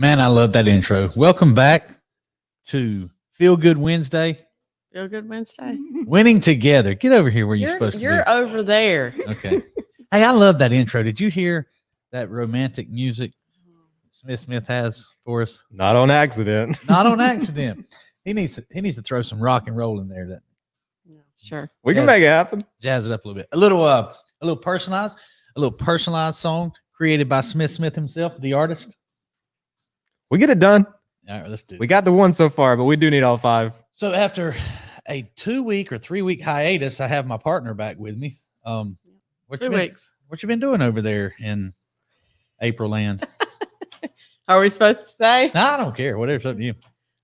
Man, I love that intro. Welcome back to Feel Good Wednesday. Feel Good Wednesday. Winning together. Get over here where you're supposed to You're be. over there. Okay. Hey, I love that intro. Did you hear that romantic music Smith has for us? Not on accident. Not on accident. He needs to throw some rock and roll in there to Yeah, sure. We can make it happen. jazz it up a little bit. A little personalized song created by Smith himself, the artist. We get it done. All right, let's do it. We got the one so far, but we do need all five. So after a 2-week or 3-week hiatus, I have my partner back with me. What 2 weeks. What you been doing over there in April land? Are we supposed to say? No, I don't care. Whatever's up to you.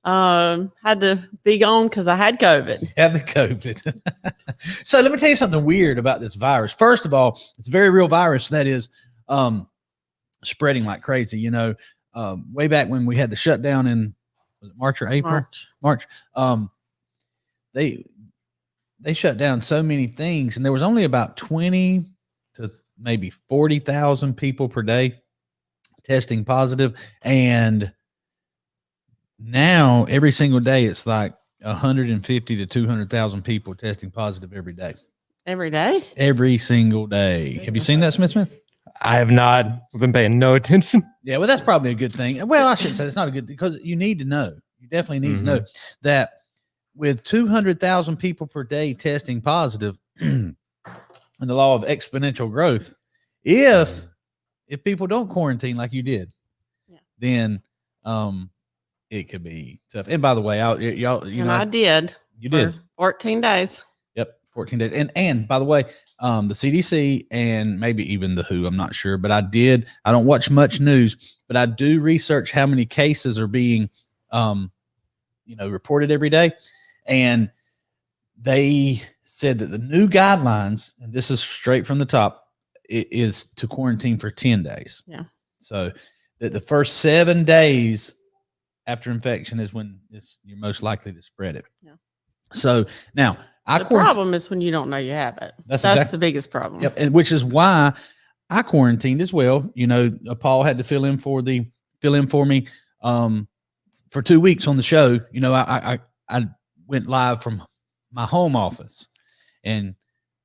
Had to be gone because I had COVID. Had the COVID. So let me tell you something weird about this virus. First of all, it's a very real virus that is spreading like crazy. You know, way back when we had the shutdown in was it March or April? March. They shut down so many things, and there was only about 20 to maybe 40,000 people per day testing positive, and now every single day it's like 150 to 200,000 people testing positive every day. Every day? Every single day. Have you seen that, Smith? I have not. I've been paying no attention. Yeah, well, that's probably a good thing. Well, I shouldn't say it's not a good thing because you need to know. You definitely need to know that with 200,000 people per day testing positive and the law of exponential growth, if people don't quarantine like you did, then it could be tough. And by the way, I did. You did 14 days. Yep, 14 days. And by the way, the CDC and maybe even the WHO, I'm not sure, but I don't watch much news, but I do research how many cases are being, reported every day. And they said that the new guidelines, and this is straight from the top, is to quarantine for 10 days. Yeah. So that the first 7 days after infection is when you're most likely to spread it. Yeah. So now the problem is when you don't know you have it. That's the biggest problem. Yep. And which is why I quarantined as well. You know, Paul had to fill in for me for 2 weeks on the show. You know, I went live from my home office, and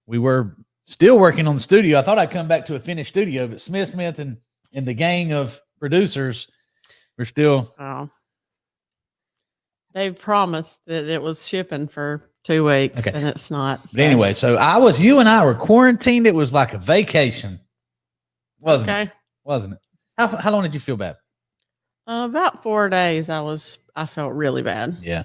we were still working on the studio. I thought I'd come back to a finished studio, but Smith and the gang of producers were still. Oh. They promised that it was shipping for 2 weeks, and it's not. So. But anyway, so you and I were quarantined. It was like a vacation, wasn't it? Wasn't it? How long did you feel bad? About 4 days. I felt really bad. Yeah.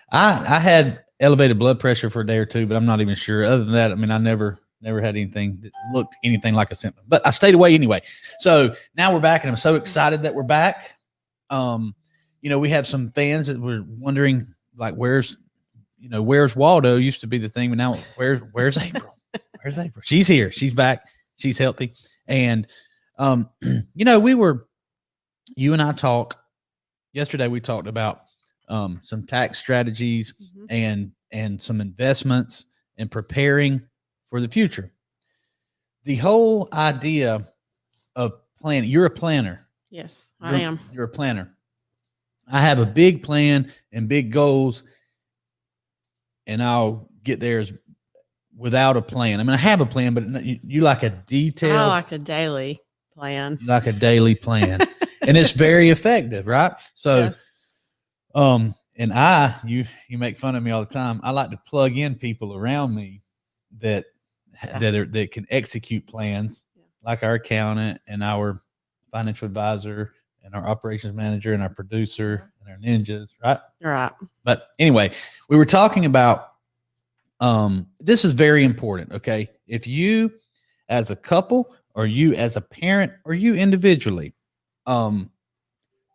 I had elevated blood pressure for a day or two, but I'm not even sure. Other than that, I mean, I never had anything that looked anything like a symptom, but I stayed away anyway. So now we're back, and I'm so excited that we're back. We have some fans that were wondering, like, where's Waldo used to be the thing, but now where's April? Where's April? She's here. She's back. She's healthy. And, you and I talk yesterday, we talked about some tax strategies and some investments and preparing for the future. The whole idea of planning, you're a planner. Yes, I am. You're a planner. I have a big plan and big goals, and I'll get there without a plan. I mean, I have a plan, but you like a detailed. I like a daily plan. You like a daily plan, and it's very effective, right? So, and you make fun of me all the time. I like to plug in people around me that can execute plans, like our accountant and our financial advisor and our operations manager and our producer and our ninjas, right? Right. But anyway, we were talking about this is very important, okay? If you as a couple or you as a parent or you individually,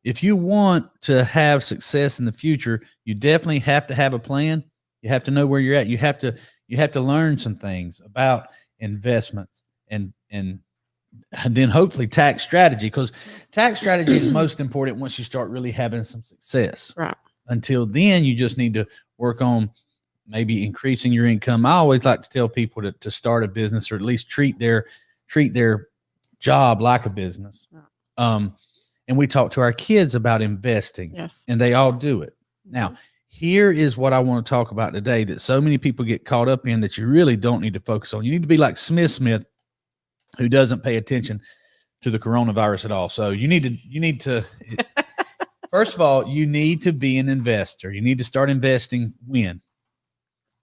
if you want to have success in the future, you definitely have to have a plan. You have to know where you're at. You have to learn some things about investments and then hopefully tax strategy, because tax strategy is most important once you start really having some success. Right. Until then, you just need to work on maybe increasing your income. I always like to tell people to start a business, or at least treat their job like a business. Right. And and we talk to our kids about investing. Yes. And they all do it. Now, here is what I want to talk about today that so many people get caught up in that you really don't need to focus on. You need to be like Smith, who doesn't pay attention to the coronavirus at all. So you need to first of all, you need to be an investor. You need to start investing when?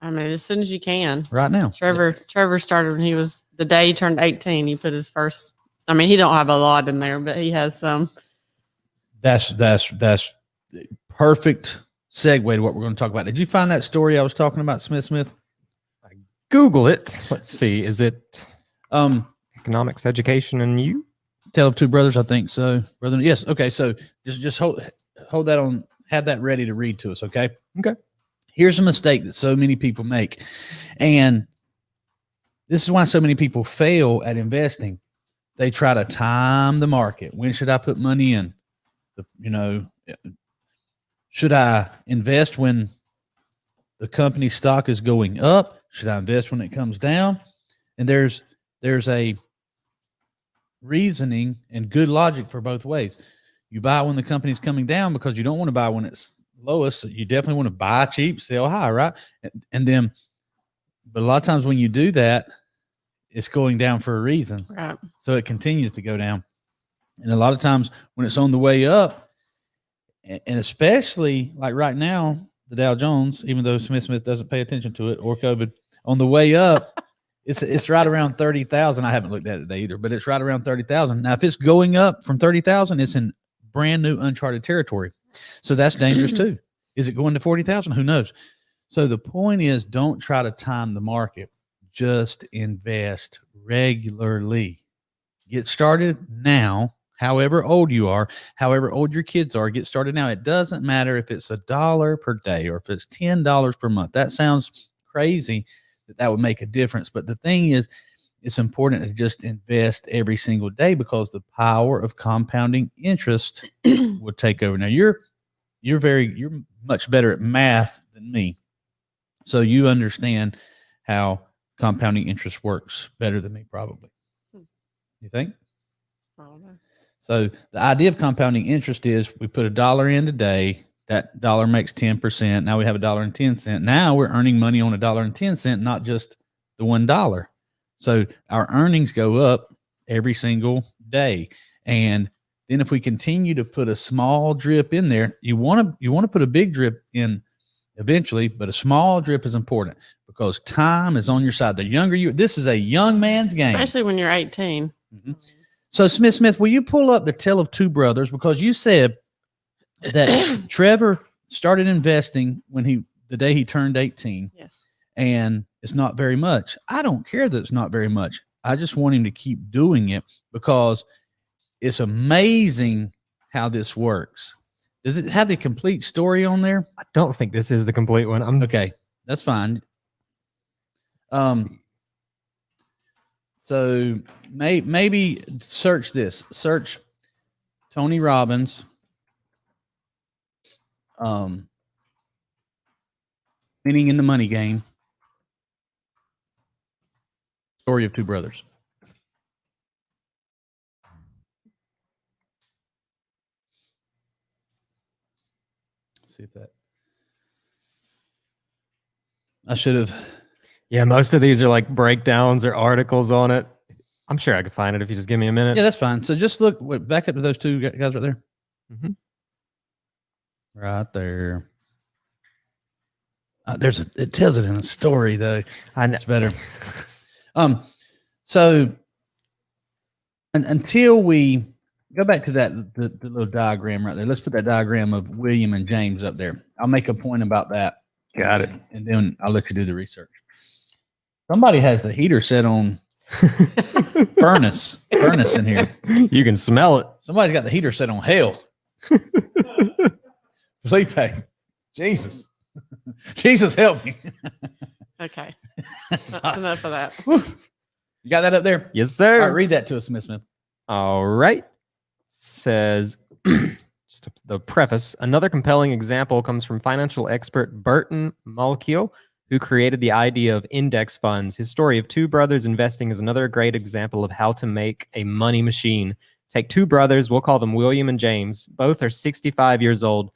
I mean, as soon as you can. Right now. Trevor started when he was the day he turned 18. He put his first. I mean, he don't have a lot in there, but he has some. That's perfect segue to what we're going to talk about. Did you find that story I was talking about, Smith? Google it. Let's see. Is it economics, education, and you? Tale of Two Brothers, I think so. Brother, yes. Okay, so just hold that on. Have that ready to read to us. Okay. Okay. Here's a mistake that so many people make, and this is why so many people fail at investing. They try to time the market. When should I put money in? Should I invest when the company stock is going up? Should I invest when it comes down? And there's a reasoning and good logic for both ways. You buy when the company's coming down because you don't want to buy when it's lowest. You definitely want to buy cheap, sell high, right? But a lot of times when you do that, it's going down for a reason. Right. So it continues to go down. And a lot of times when it's on the way up, and especially like right now, the Dow Jones, even though Smith doesn't pay attention to it or COVID, on the way up, it's right around 30,000. I haven't looked at it today either, but it's right around 30,000. Now, if it's going up from 30,000, it's in brand new uncharted territory. So that's dangerous too. Is it going to 40,000? Who knows? So the point is, don't try to time the market. Just invest regularly. Get started now. However old you are, however old your kids are, get started now. It doesn't matter if it's $1 per day or if it's $10 per month. That sounds crazy that would make a difference. But the thing is, it's important to just invest every single day because the power of compounding interest will take over. Now you're much better at math than me. So you understand how compounding interest works better than me, probably. You think? I don't know. So the idea of compounding interest is we put $1 in today. That dollar makes 10%. Now we have $1.10. Now we're earning money on $1.10, not just the $1. So our earnings go up every single day. And then if we continue to put a small drip in there, you want to put a big drip in eventually, but a small drip is important because time is on your side. The younger you, this is a young man's game. Especially when you're 18. Mm-hmm. So Smith, will you pull up the Tale of Two Brothers? Because you said that Trevor started investing the day he turned 18. Yes. And it's not very much. I don't care that it's not very much. I just want him to keep doing it because it's amazing how this works. Does it have the complete story on there? I don't think this is the complete one. Okay, that's fine. So maybe search this. Search Tony Robbins. Winning in the Money Game. Story of Two Brothers. Let's see if that. I should have. Yeah, most of these are like breakdowns or articles on it. I'm sure I could find it if you just give me a minute. Yeah, that's fine. So just look back up to those two guys right there. Mm-hmm. Right there. It tells it in a story though. I know. It's better. So until we go back to the little diagram right there, let's put that diagram of William and James up there. I'll make a point about that. Got it. And then I'll let you do the research. Somebody has the heater set on furnace in here. You can smell it. Somebody's got the heater set on hell. Felipe, Jesus. Jesus help me. Okay. That's enough of that. You got that up there? Yes, sir. All right, read that to us, Smith. All right. Says, just the preface, another compelling example comes from financial expert Burton Malkiel, who created the idea of index funds. His story of two brothers investing is another great example of how to make a money machine. Take two brothers, we'll call them William and James. Both are 65 years old.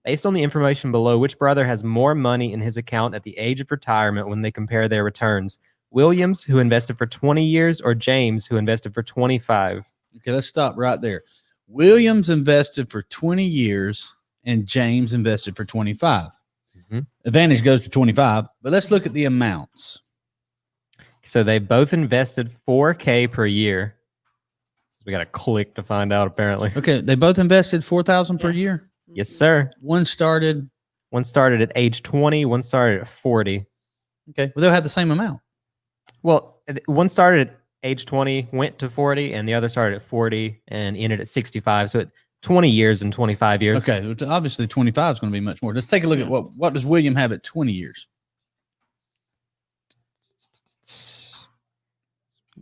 Based on the information below, which brother has more money in his account at the age of retirement when they compare their returns? Williams, who invested for 20 years, or James, who invested for 25? Okay, let's stop right there. Williams invested for 20 years and James invested for 25. Advantage goes to 25, but let's look at the amounts. So they both invested $4K per year. We got to click to find out, apparently. Okay, they both invested $4,000 per year? Yes, sir. One started at age 20, one started at 40. Okay, well, they'll have the same amount. Well, one started at age 20, went to 40, and the other started at 40 and ended at 65. So it's 20 years and 25 years. Okay, obviously 25 is going to be much more. Let's take a look at what does William have at 20 years?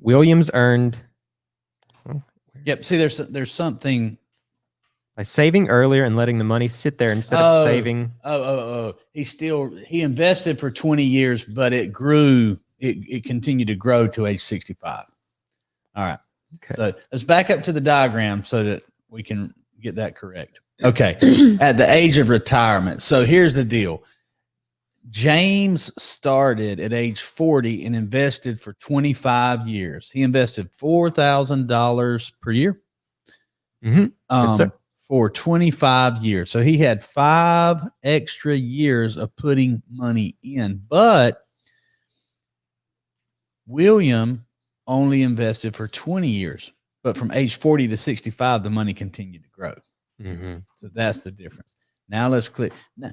Williams earned... Yep, see, there's something... By saving earlier and letting the money sit there instead of saving. He invested for 20 years, but it grew. It continued to grow to age 65. All right. Okay. So let's back up to the diagram so that we can get that correct. Okay. At the age of retirement. So here's the deal. James started at age 40 and invested for 25 years. He invested $4,000 per year. Yes, sir. For 25 years. So he had 5 extra years of putting money in. But William only invested for 20 years. But from age 40 to 65, the money continued to grow. So that's the difference. Now let's click. Now,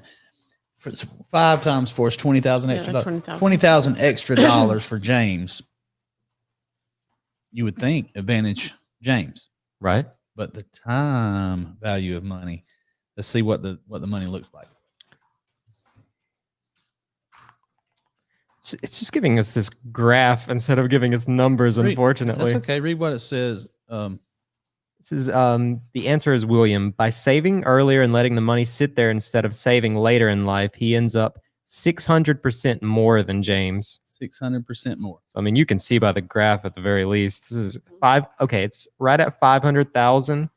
5 times 4 is 20,000 extra dollars. 20,000 extra dollars for James. You would think advantage James. Right. But the time value of money, let's see what the money looks like. It's just giving us this graph instead of giving us numbers, unfortunately. That's okay. Read what it says. This is the answer is William. By saving earlier and letting the money sit there instead of saving later in life, he ends up 600% more than James. 600% more. So I mean, you can see by the graph at the very least. This is it's right at 500,000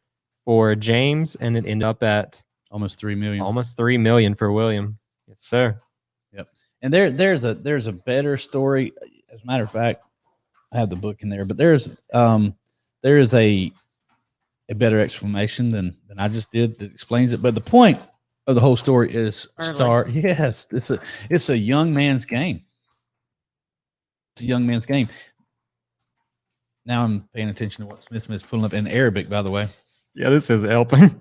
for James, and it ended up at almost 3 million. Almost 3 million for William. Yes, sir. Yep. And there's a better story. As a matter of fact, I have the book in there, but there is a better explanation than I just did that explains it. But the point of the whole story is Yes, it's a young man's game. It's a young man's game. Now I'm paying attention to what Smith's pulling up in Arabic, by the way. Yeah, this is helping.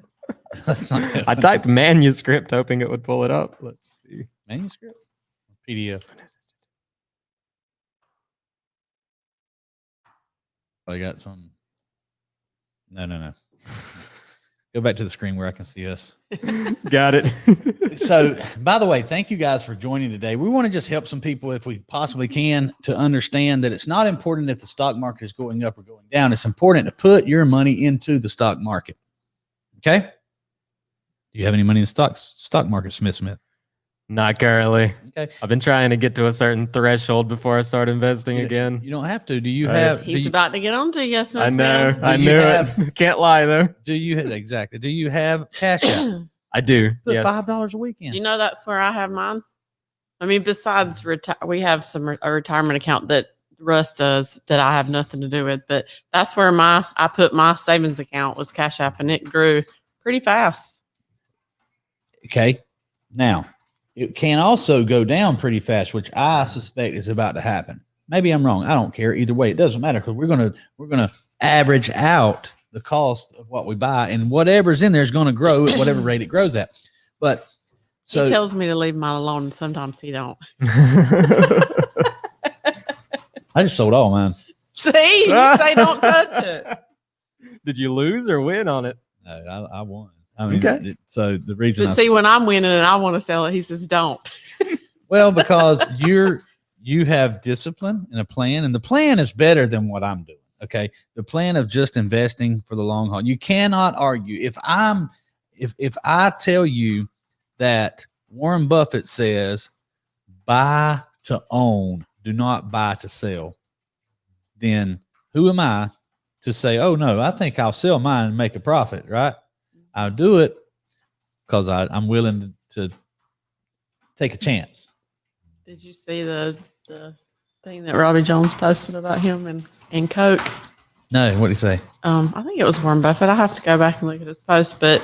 That's not helping. I typed manuscript hoping it would pull it up. Let's see. Manuscript? PDF. I got some. No. Go back to the screen where I can see us. Got it. So, by the way, thank you guys for joining today. We want to just help some people, if we possibly can, to understand that it's not important if the stock market is going up or going down. It's important to put your money into the stock market. Okay? Do you have any money in the stock market, Smith? Not currently. Okay. I've been trying to get to a certain threshold before I start investing again. You don't have to. Do you have? He's about to get on to yes. I know. I knew it. Can't lie though. Do you exactly? Do you have Cash App? I do. Put yes. $5 a week in. You know that's where I have mine. I mean, besides we have a retirement account that Russ does that I have nothing to do with, but that's where I put my savings account was Cash App, and it grew pretty fast. Okay. Now, it can also go down pretty fast, which I suspect is about to happen. Maybe I'm wrong. I don't care. Either way, it doesn't matter because we're gonna average out the cost of what we buy, and whatever's in there is going to grow at whatever rate it grows at. But so he tells me to leave mine alone, and sometimes he don't. I just sold all mine. See, you say don't touch it. Did you lose or win on it? No, I won. I mean, okay. So the reason But see, when I'm winning and I want to sell it, he says don't. Well, because you have discipline and a plan, and the plan is better than what I'm doing. Okay, the plan of just investing for the long haul. You cannot argue. If I tell you that Warren Buffett says buy to own, do not buy to sell, then who am I to say, oh no, I think I'll sell mine and make a profit, right? I'll do it because I'm willing to take a chance. Did you see the thing that Robbie Jones posted about him and Coke? No, what did he say? I think it was Warren Buffett. I have to go back and look at his post, but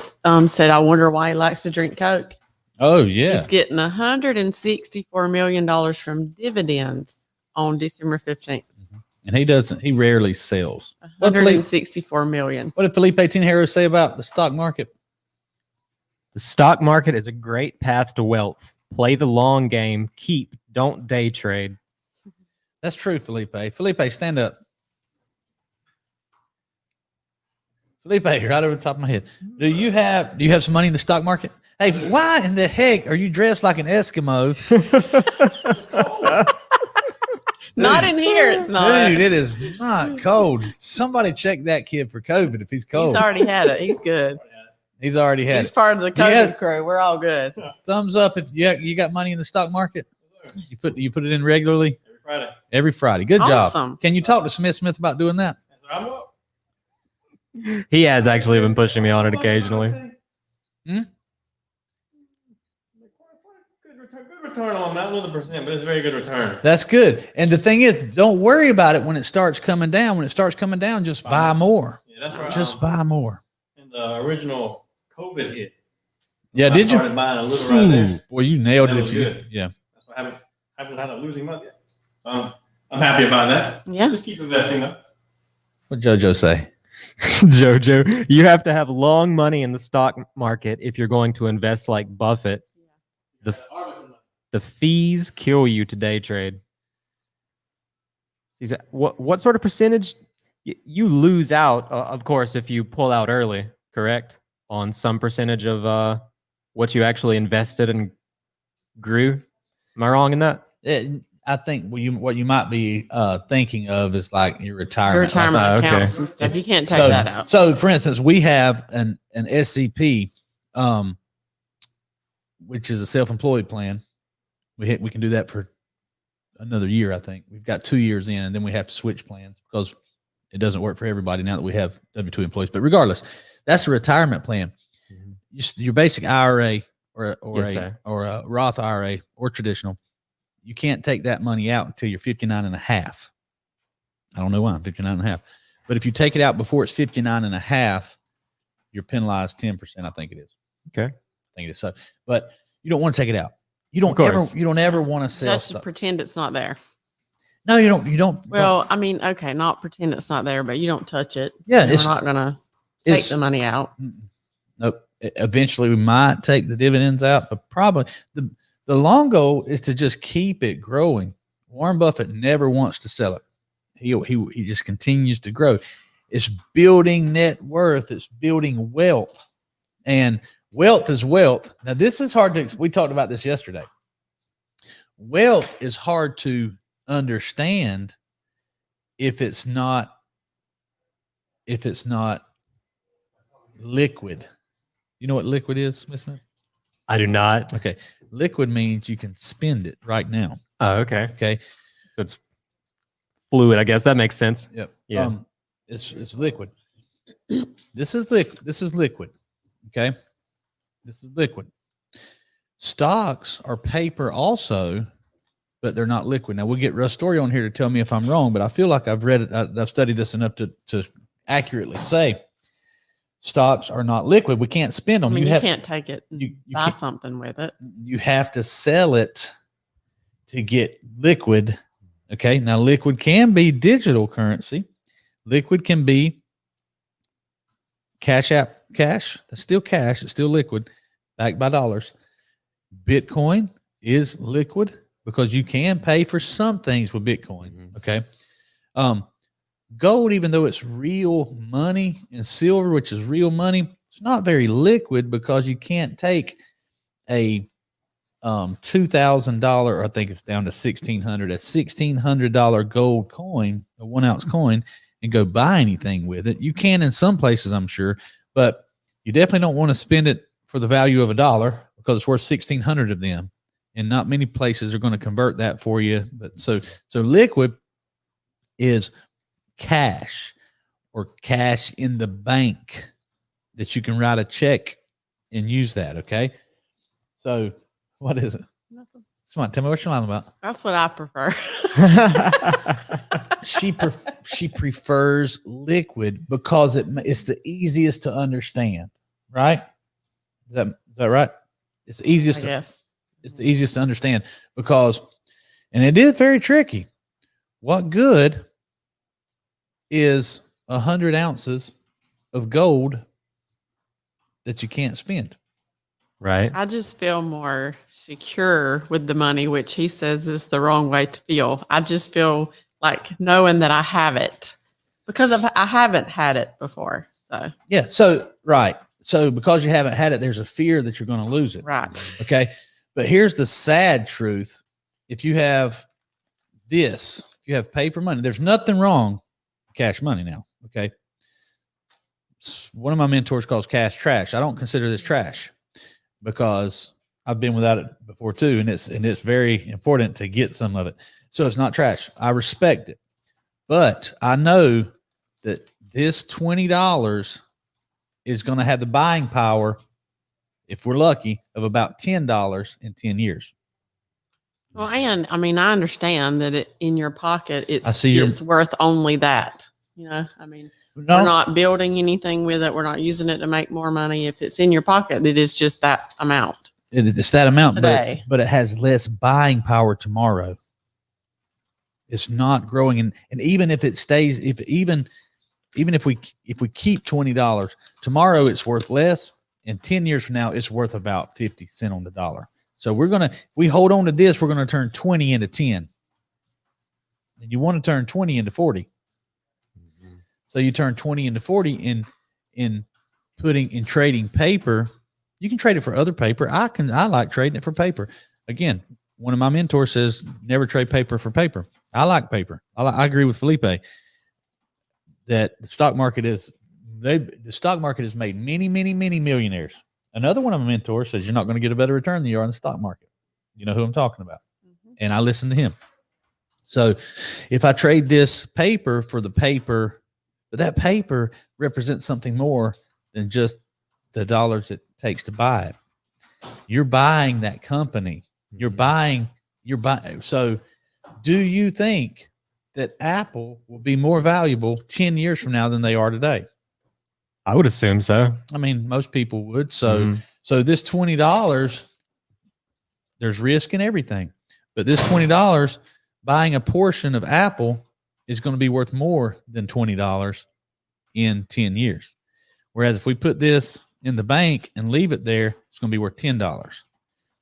said, I wonder why he likes to drink Coke. Oh yeah, He's getting $164 million from dividends on December 15th. and he rarely sells. 164 million. What did Felipe Tinajero say about the stock market? The stock market is a great path to wealth. Play the long game. Don't day trade. That's true, Felipe. Felipe, stand up. Felipe, right over the top of my head. Do you have some money in the stock market? Hey, why in the heck are you dressed like an Eskimo? Not in here, it's not. Dude, it is not cold. Somebody check that kid for COVID if he's cold. He's already had it. He's good. He's already had He's it. part of the COVID crew. We're all good. Thumbs up if you got money in the stock market. You put it in regularly? Every Friday. Good Awesome. job. Can you talk to Smith about doing that? He has actually been pushing me on it occasionally. Good return on that, 1%, but it's a very good return. That's good. And the thing is, don't worry about it when it starts coming down. When it starts coming down, just buy more. Yeah, that's right. Just buy more. And the original COVID hit. Yeah, I did you? started buying a little right there. Boy, you nailed That it. was good. Yeah. That's why I haven't had a losing month yet. So I'm happy about that. Yeah. Just keep investing though. What JoJo say? Jojo, you have to have long money in the stock market if you're going to invest like Buffett. The fees kill you to day trade. What sort of percentage you lose out? Of course, if you pull out early, correct? On some percentage of what you actually invested and grew. Am I wrong in that? I think what you might be thinking of is like your retirement. Your retirement Like, accounts okay. and stuff. You can't take So, that out. so for instance, we have an SCP, which is a self-employed plan. We can do that for another year, I think. We've got 2 years in, and then we have to switch plans because it doesn't work for everybody now that we have W-2 employees. But regardless, that's a retirement plan. Your basic IRA or a Roth IRA or traditional, you can't take that money out until you're 59 and a half. I don't know why I'm 59 and a half. But if you take it out before it's 59 and a half, you're penalized 10%, I think it is. Okay. I think it is. So, but you don't want to take it out. You don't ever want to sell That's to stuff. pretend it's not there. No, you don't. Well, I mean, okay, not pretend it's not there, but you don't touch it. Yeah, We're not gonna take the money out. Nope. Eventually, we might take the dividends out, but probably the long goal is to just keep it growing. Warren Buffett never wants to sell it. He just continues to grow. It's building net worth. It's building wealth, and wealth is wealth. Now, this is hard to. We talked about this yesterday. Wealth is hard to understand if it's not liquid. You know what liquid is, Smith? I do not. Okay. Liquid means you can spend it right now. Oh, okay. Okay. So it's fluid, I guess. That makes sense. Yep. Yeah. It's liquid. This is liquid. Okay. This is liquid. Stocks are paper also, but they're not liquid. Now we'll get Russ Story on here to tell me if I'm wrong, but I feel like I've read it. I've studied this enough to accurately say stocks are not liquid. We can't spend them. I mean, you can't take it and you buy something with it. You have to sell it to get liquid. Okay. Now liquid can be digital currency. Liquid can be cash. That's still cash. It's still liquid, backed by dollars. Bitcoin is liquid because you can pay for some things with Bitcoin. Mm-hmm. Okay. Gold, even though it's real money, and silver, which is real money, it's not very liquid because you can't take a $2,000, I think it's down to $1,600, a $1,600 gold coin, a 1 ounce coin, and go buy anything with it. You can in some places, I'm sure, but you definitely don't want to spend it for the value of $1 because it's worth 1,600 of them, and not many places are going to convert that for you. But so liquid is cash or cash in the bank that you can write a check and use that. Okay. So what is it? Nothing. Come on, tell me what you're lying about. That's what I prefer. She prefers liquid because it's the easiest to understand, right? Is that right? It's the easiest. Yes. It's the easiest to understand because, and it is very tricky. What good is 100 ounces of gold that you can't spend? Right. I just feel more secure with the money, which he says is the wrong way to feel. I just feel like knowing that I have it because I haven't had it before. So Yeah. So, right. So because you haven't had it, there's a fear that you're going to lose it. right. Okay. But here's the sad truth. If you have this, if you have paper money, there's nothing wrong with cash money now. Okay. One of my mentors calls cash trash. I don't consider this trash because I've been without it before too. And it's very important to get some of it. So it's not trash. I respect it. But I know that this $20 is going to have the buying power, if we're lucky, of about $10 in 10 years. Well, and I mean, I understand that in your pocket, it's worth only that. You know, I mean, No, we're not building anything with it. We're not using it to make more money. If it's in your pocket, it is just that amount. it's that amount, Today. but it has less buying power tomorrow. It's not growing, and even if it stays, even if we keep $20 tomorrow, it's worth less. And 10 years from now, it's worth about 50 cents on the dollar. So if we hold on to this, we're gonna turn 20 into 10, and you want to turn 20 into 40. So you turn 20 into 40 in trading paper. You can trade it for other paper. I like trading it for paper. Again, one of my mentors says never trade paper for paper. I like paper. I agree with Felipe that the stock market has made many, many, many millionaires. Another one of my mentors says you're not going to get a better return than you are in the stock market. You know who I'm talking about. Mm-hmm. And I listen to him. So if I trade this paper for the paper, but that paper represents something more than just the dollars it takes to buy it. You're buying that company. You're buying. So do you think that Apple will be more valuable 10 years from now than they are today? I would assume so. I mean, most people would. So, so this $20, there's risk in everything, but this $20 buying a portion of Apple is going to be worth more than $20 in 10 years. Whereas if we put this in the bank and leave it there, it's going to be worth $10.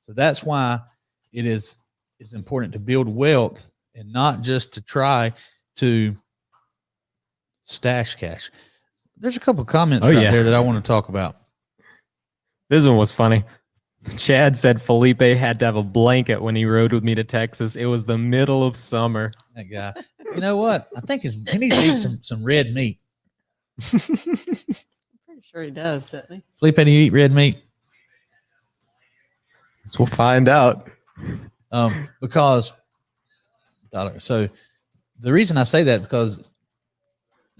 So that's why it's important to build wealth and not just to try to stash cash. There's a couple of comments there that I want to talk about. This one was funny. Chad said Felipe had to have a blanket when he rode with me to Texas. It was the middle of summer. That guy. You know what? I think he needs to eat some red meat. Pretty sure he does, doesn't he? Felipe, do you eat red meat? So we'll find out. Because so the reason I say that because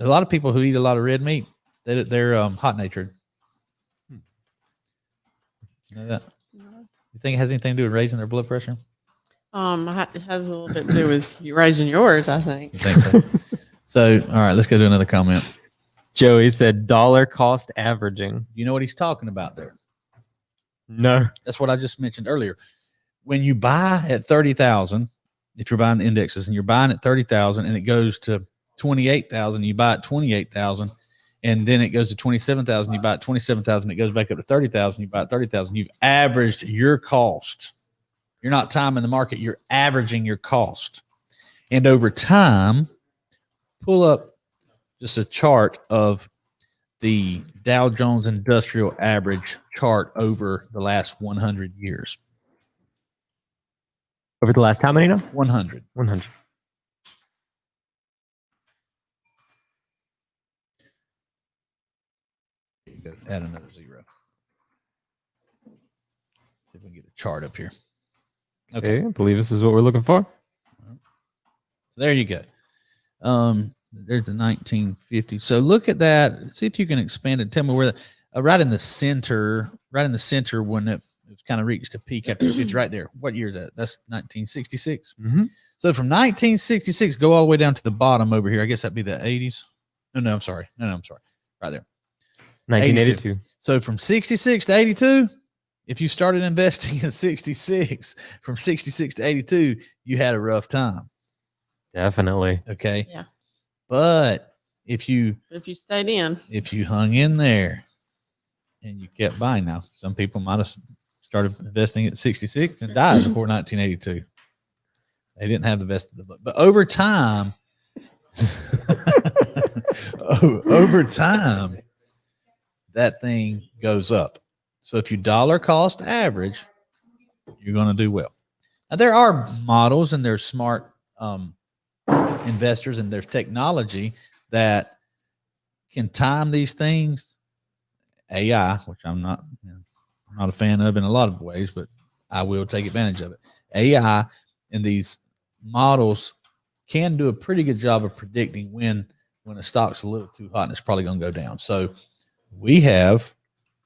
a lot of people who eat a lot of red meat, they're hot natured. You know that? You think it has anything to do with raising their blood pressure? It has a little bit to do with you raising yours, I think. You think so? So, all right, let's go to another comment. Joey said dollar cost averaging. You know what he's talking about there? No. That's what I just mentioned earlier. When you buy at 30,000, if you're buying the indexes and you're buying at 30,000 and it goes to 28,000, you buy at 28,000, and then it goes to 27,000, you buy at 27,000, it goes back up to 30,000, you buy at 30,000. You've averaged your cost. You're not timing the market, you're averaging your cost. And over time, pull up just a chart of the Dow Jones Industrial Average chart over the last 100 years. Over the last how many now? 100. 100. Add another zero. See if we can get a chart up here. Okay, I believe this is what we're looking for. So there you go. there's the 1950. So look at that. See if you can expand it. Tell me where right in the center when it kind of reached a peak after it's right there. What year is that? That's 1966. Mm-hmm. So from 1966, go all the way down to the bottom over here. I guess that'd be the 80s. No, I'm sorry. I'm sorry. Right there. 1982. So from 66 to 82, if you started investing in 66, from 66 to 82, you had a rough time. Definitely. Okay. Yeah. But if you stayed in, if you hung in there and you kept buying, now some people might have started investing at 66 and died before 1982. They didn't have the best of the luck. But over time, that thing goes up. So if you dollar cost average, you're going to do well. Now, there are models and there's smart investors and there's technology that can time these things. AI, which I'm not a fan of in a lot of ways, but I will take advantage of it. AI and these models can do a pretty good job of predicting when a stock's a little too hot and it's probably going to go down. So we have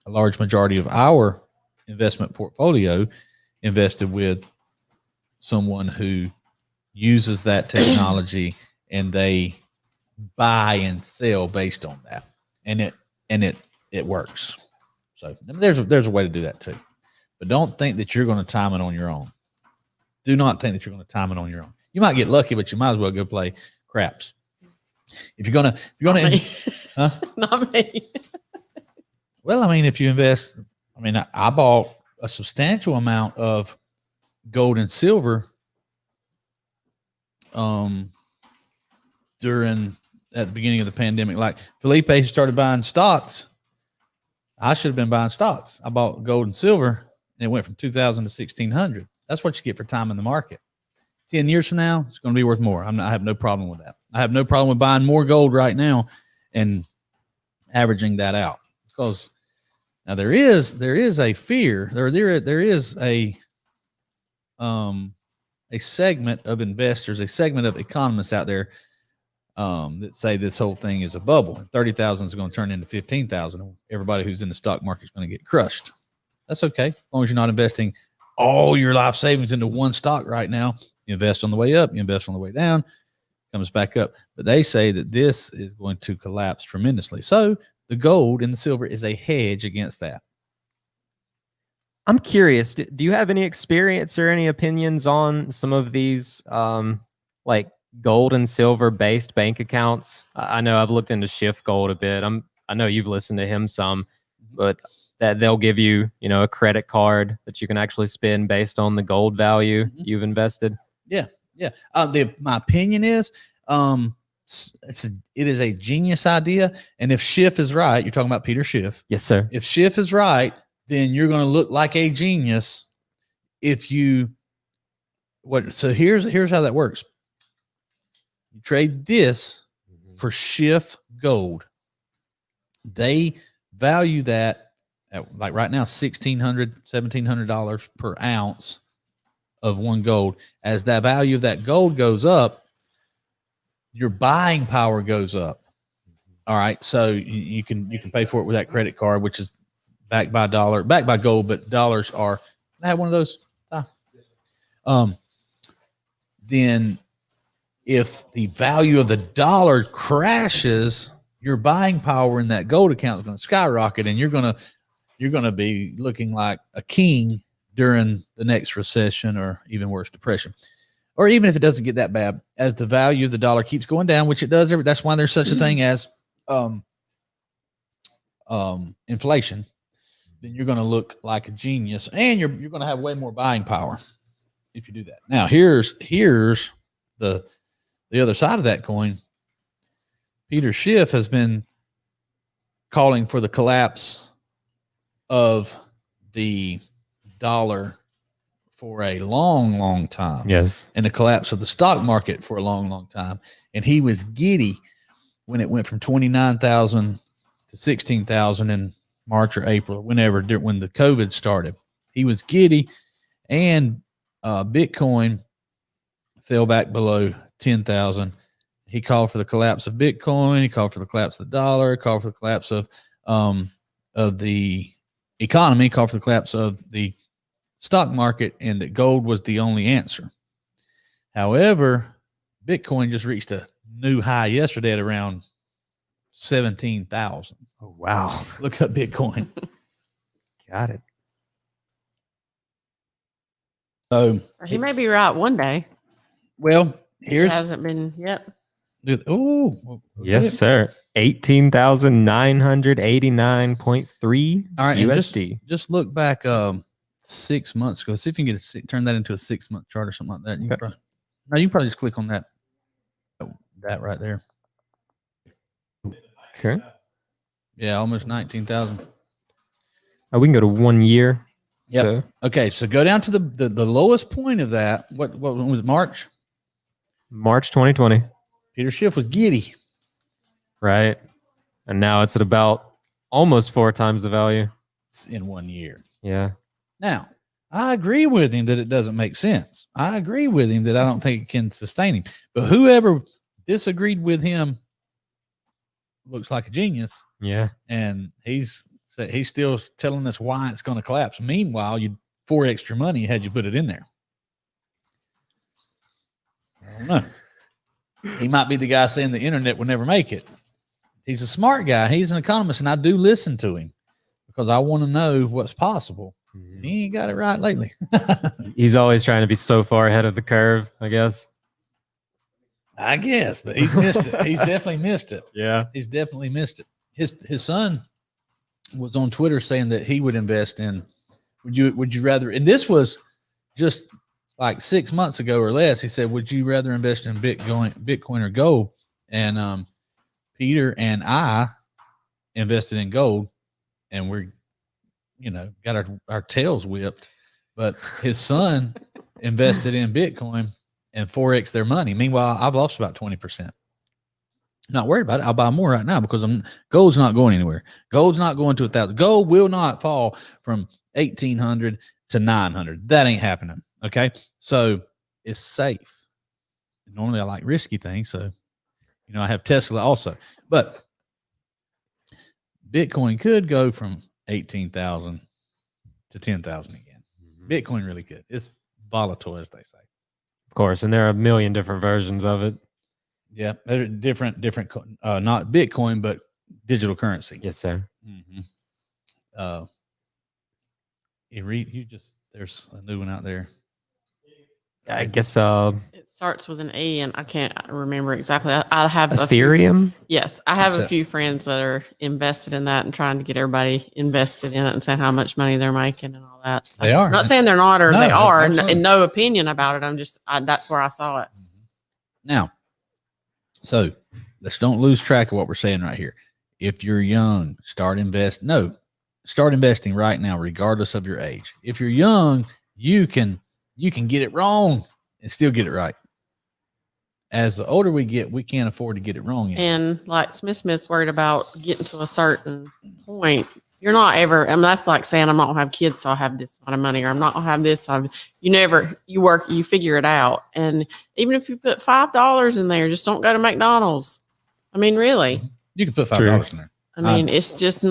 a large majority of our investment portfolio invested with someone who uses that technology and they buy and sell based on that. And it works. So there's a way to do that too. But don't think that you're going to time it on your own. Do not think that you're going to time it on your own. You might get lucky, but you might as well go play craps. If you're gonna, huh? Not me. Well, I mean, if you invest, I bought a substantial amount of gold and silver at the beginning of the pandemic. Like Felipe started buying stocks. I should have been buying stocks. I bought gold and silver and it went from 2,000 to 1,600. That's what you get for time in the market. 10 years from now, it's going to be worth more. I have no problem with that. I have no problem with buying more gold right now and averaging that out, because now there is a fear, there is a segment of investors, a segment of economists out there that say this whole thing is a bubble. 30,000 is going to turn into 15,000. Everybody who's in the stock market is going to get crushed. That's okay, as long as you're not investing all your life savings into one stock right now. You invest on the way up, you invest on the way down, comes back up. But they say that this is going to collapse tremendously. So the gold and the silver is a hedge against that. I'm curious, do you have any experience or any opinions on some of these like gold and silver based bank accounts? I know I've looked into Shift Gold a bit. I know you've listened to him some, but that they'll give you, a credit card that you can actually spend based on the gold value you've invested. Yeah. My opinion is, it is a genius idea. And if Schiff is right, you're talking about Peter Schiff. Yes, sir. If Schiff is right, then you're going to look like a genius. So here's how that works. You trade this for Schiff gold. They value that at, like right now, $1,600, $1,700 per ounce of one gold. As that value of that gold goes up, your buying power goes up. All right. So you can pay for it with that credit card, which is backed by gold, but dollars are. Can I have one of those? Then if the value of the dollar crashes, your buying power in that gold account is going to skyrocket, and you're going to be looking like a king during the next recession, or even worse, depression. Or even if it doesn't get that bad, as the value of the dollar keeps going down, which it does. That's why there's such a thing as inflation. Then you're going to look like a genius, and you're going to have way more buying power if you do that. Now, here's the other side of that coin. Peter Schiff has been calling for the collapse of the dollar for a long, long time. Yes. And the collapse of the stock market for a long, long time. And he was giddy when it went from 29,000 to 16,000 in March or April, when the COVID started. He was giddy, and Bitcoin fell back below 10,000, he called for the collapse of Bitcoin. He called for the collapse of the dollar. He called for the collapse of the economy. He called for the collapse of the stock market, and that gold was the only answer. However, Bitcoin just reached a new high yesterday at around 17,000. Oh, wow. Look up Bitcoin. Got it. So He may be right one day. well, It here's hasn't been yet. oh Yes, sir. 18,989.3 All right, and USD. just look back 6 months ago. See if you can turn that into a 6 month chart or something like that. You can probably, no, you can probably just click on that right there. Okay. Yeah, almost 19,000. We can go to 1 year. Yep. So, Okay, so go down to the lowest point of that. What was March? March 2020. Peter Schiff was giddy. Right. And now it's at about almost 4 times the value. In 1 year. Yeah. Now, I agree with him that it doesn't make sense. I agree with him that I don't think it can sustain him. But whoever disagreed with him looks like a genius. Yeah. And he's still telling us why it's going to collapse. Meanwhile, you for extra money had you put it in there. I don't know. He might be the guy saying the internet will never make it. He's a smart guy. He's an economist, and I do listen to him because I want to know what's possible. And he ain't got it right lately. He's always trying to be so far ahead of the curve, I guess. I guess, but he's missed it. He's definitely missed it. Yeah. He's definitely missed it. His son was on Twitter saying that he would invest in. Would you rather? And this was just like 6 months ago or less. He said, "Would you rather invest in Bitcoin or gold?" And Peter and I invested in gold, and we're, got our tails whipped. But his son invested in Bitcoin and 4x their money. Meanwhile, I've lost about 20%. Not worried about it. I'll buy more right now because gold's not going anywhere. Gold's not going to 1,000. Gold will not fall from 1,800 to 900. That ain't happening. Okay, so it's safe. Normally, I like risky things, so I have Tesla also, but Bitcoin could go from 18,000 to 10,000 again. Bitcoin really could. It's volatile, as they say. Of course, and there are a million different versions of it. Yeah, they're different, not Bitcoin, but digital currency. Yes, sir. Mm-hmm. There's a new one out there. I guess It starts with an E, and I can't remember exactly. I have Ethereum. Yes, I have That's a it. few friends that are invested in that and trying to get everybody invested in it and saying how much money they're making and all that. So They are. I'm not saying they're not, or No, they are, absolutely. and no opinion about it. That's where I saw it. Now, so let's don't lose track of what we're saying right here. If you're young, start investing right now, regardless of your age. If you're young, you can get it wrong and still get it right. As the older we get, we can't afford to get it wrong anymore. And like Smith's worried about getting to a certain point. You're not ever, that's like saying I'm not gonna have kids, so I have this amount of money, or I'm not gonna have this. You figure it out. And even if you put $5 in there, just don't go to McDonald's. I mean, really. You can put $5 in there. I mean, it's just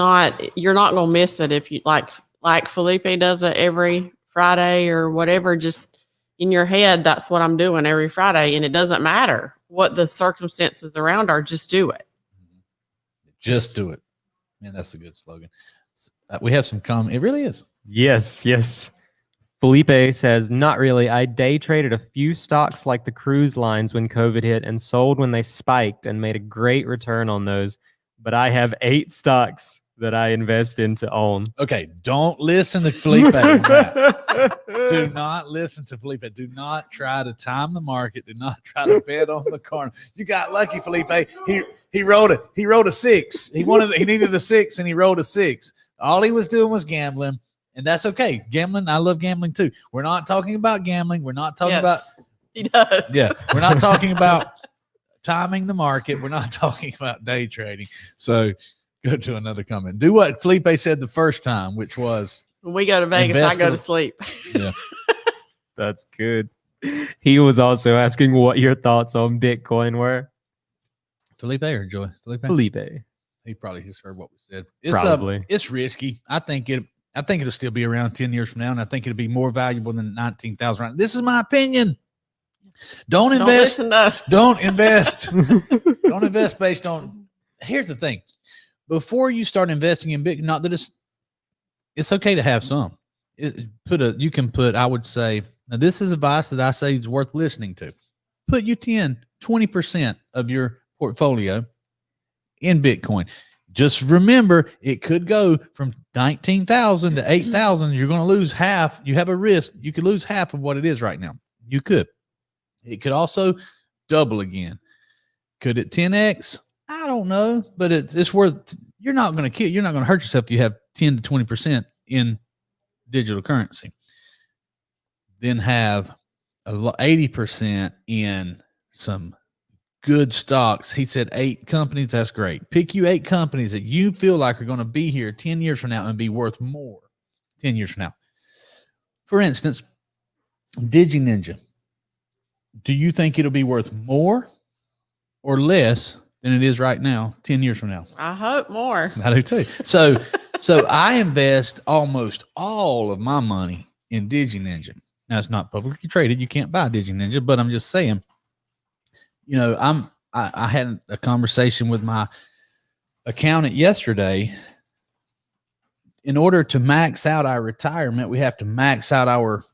you're not gonna miss it if you like Felipe does it every Friday or whatever, just in your head, that's what I'm doing every Friday. And it doesn't matter what the circumstances around are, just do it. Just do it. Man, that's a good slogan. We have some comment. It really is. Yes. Felipe says, not really. I day traded a few stocks like the cruise lines when COVID hit and sold when they spiked and made a great return on those. But I have 8 stocks that I invest in to own. Okay, don't listen to Felipe. Do not listen to Felipe. Do not try to time the market. Do not try to bet on the corner. You got lucky, Felipe. He rolled a 6. He needed a 6 and he rolled a 6. All he was doing was gambling, and that's okay. Gambling, I love gambling too. We're not talking about gambling. We're not talking about he does. Yeah, we're not talking about timing the market. We're not talking about day trading. So go to another comment. Do what Felipe said the first time, which was When we go to Vegas, invest I go for to sleep. Yeah. That's good. He was also asking what your thoughts on Bitcoin were. Felipe or Joy? Felipe. He probably just heard what we said. It's, Probably. it's risky. I think it'll still be around 10 years from now, and I think it'll be more valuable than 19,000. Right? This is my opinion. Don't invest. Don't listen to us. Don't invest. Don't invest based on. Here's the thing: before you start investing in big, not that it's okay to have some. You can put. I would say now this is advice that I say is worth listening to. Put you 20% of your portfolio in Bitcoin. Just remember, it could go from 19,000 to 8,000. You're going to lose half. You have a risk. You could lose half of what it is right now. You could. It could also double again. Could it 10x? I don't know, but it's worth. You're not going to hurt yourself if you have 10 to 20% in digital currency. Then have 80% in some good stocks. He said 8 companies. That's great. Pick you 8 companies that you feel like are going to be here 10 years from now and be worth more 10 years from now. For instance, DigiNinja. Do you think it'll be worth more or less than it is right now 10 years from now? I hope more. I do too. So I invest almost all of my money in DigiNinja. Now, it's not publicly traded. You can't buy DigiNinja, but I'm just saying, I had a conversation with my accountant yesterday. In order to max out our retirement, we have to max out our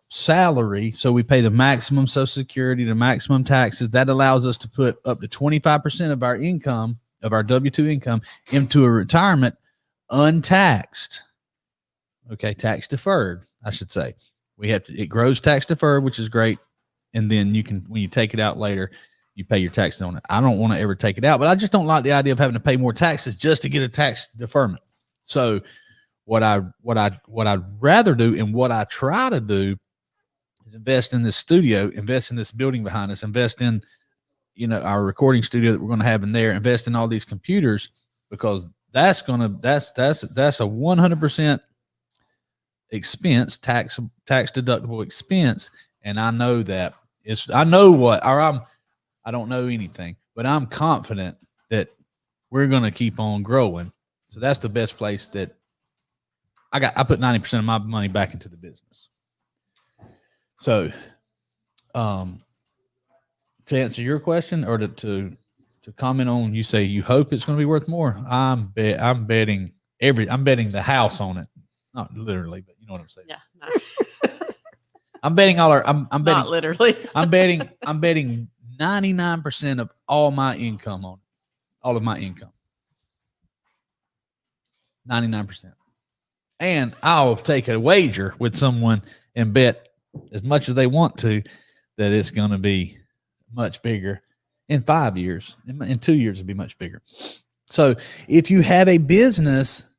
salary. So we pay the maximum Social Security, the maximum taxes. That allows us to put up to 25% of our income, of our W-2 income, into a retirement untaxed. Okay, tax deferred, I should say. It grows tax deferred, which is great. And then when you take it out later, you pay your taxes on it. I don't want to ever take it out, but I just don't like the idea of having to pay more taxes just to get a tax deferment. So what I'd rather do and what I try to do is invest in this studio, invest in this building behind us, invest in, our recording studio that we're going to have in there, invest in all these computers, because that's a 100% expense, tax deductible expense. And I know that I don't know anything, but I'm confident that we're going to keep on growing. So that's the best place that I put 90% of my money back into the business. So, to answer your question, or to comment on, you say you hope it's going to be worth more. I'm betting the house on it. Not literally, but you know what I'm saying. Yeah. No. I'm betting I'm betting Not literally. I'm betting 99% of all my income on it. All of my income. 99%. And I'll take a wager with someone and bet as much as they want to that it's going to be much bigger in 5 years. In 2 years, it'll be much bigger. So if you have a business,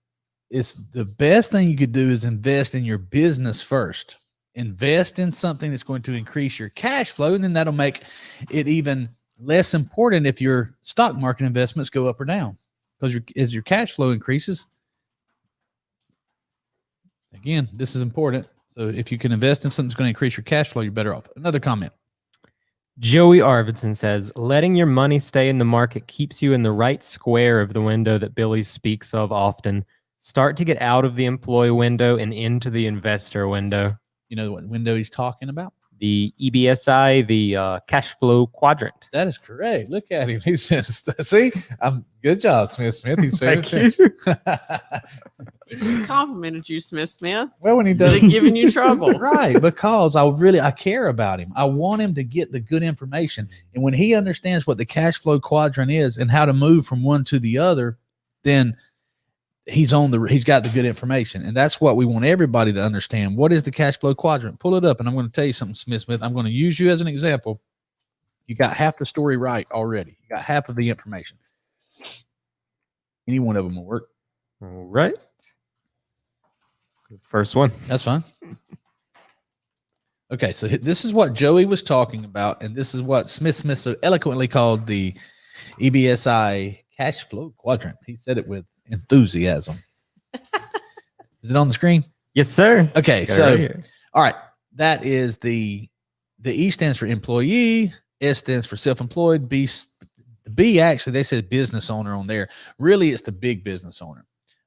it's the best thing you could do is invest in your business first. Invest in something that's going to increase your cash flow, and then that'll make it even less important if your stock market investments go up or down. Because as your cash flow increases, again, this is important. So if you can invest in something that's going to increase your cash flow, you're better off. Another comment. Joey Arvidsson says, letting your money stay in the market keeps you in the right square of the window that Billy speaks of often. Start to get out of the employee window and into the investor window. You know what window he's talking about? The EBSI, the cash flow quadrant. That is correct. Look at him. He's been, see, good job, Smith. He's paying attention. He just complimented you, Smith. Well, when he Instead does, of giving you trouble. right? Because I care about him. I want him to get the good information, and when he understands what the cash flow quadrant is and how to move from one to the other, then he's got the good information. And that's what we want everybody to understand. What is the cash flow quadrant? Pull it up, and I'm going to tell you something, Smith. I'm going to use you as an example. You got half the story right already. You got half of the information. Any one of them will work. All right. First one. That's fine. Okay, so this is what Joey was talking about, and this is what Smith so eloquently called the EBSI cash flow quadrant. He said it with enthusiasm. Is it on the screen? Yes, sir. Okay, Got it so right here. all right, that is the E stands for employee, S stands for self-employed, B The B, actually, they said business owner on there. Really, it's the big business owner.